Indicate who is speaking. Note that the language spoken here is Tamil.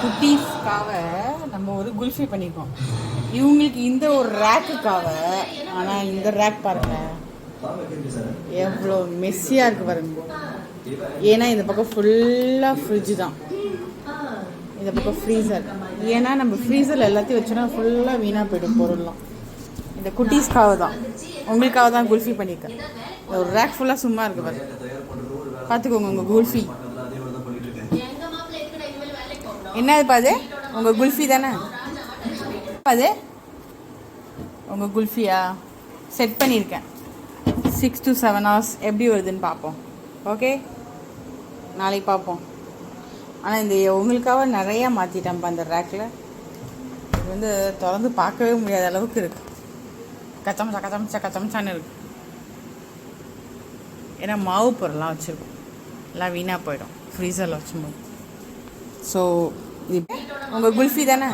Speaker 1: குட்டீஸ்க்காக நம்ம ஒரு குல்ஃபி பண்ணியிருக்கோம். இவங்களுக்கு இந்த ஒரு ரேக்குக்காக. ஆனால் இந்த ரேக் பாருங்கள் எவ்வளோ மெஸ்ஸியாக இருக்குது பாருங்க. ஏன்னா இந்த பக்கம் ஃபுல்லாக ஃப்ரிட்ஜு தான், இந்த பக்கம் ஃப்ரீசர். ஏன்னா நம்ம ஃப்ரீசரில் எல்லாத்தையும் வச்சோன்னா ஃபுல்லாக வீணாக போய்டும் பொருள்லாம். இந்த குட்டீஸ்க்காக தான், உங்களுக்காக தான் குல்ஃபி பண்ணியிருக்கேன். ஒரு ரேக் ஃபுல்லாக சும்மா இருக்குது பாருங்க. பார்த்துக்கோங்க உங்கள் குல்ஃபி என்னதுப்பா அது? உங்கள் குல்ஃபி தானே அது? உங்கள் குல்ஃபியா செட் பண்ணியிருக்கேன். 6 to 7 hours எப்படி வருதுன்னு பார்ப்போம். ஓகே, நாளைக்கு பார்ப்போம். ஆனால் இந்த உங்களுக்காக நிறையா மாற்றிட்டேன்ப்பா அந்த ரேக்கில். இது வந்து திறந்து பார்க்கவே முடியாத அளவுக்கு இருக்குது. கச்சமச்சா கச்சமச்சா கச்சமச்சான்னு இருக்குது. ஏன்னா மாவு பொருள்லாம் வச்சுருக்கோம், எல்லாம் வீணாக போயிடும் ஃப்ரீசரில் வச்சும்போது. ஸோ இது உங்கள் குல்ஃபி தானே?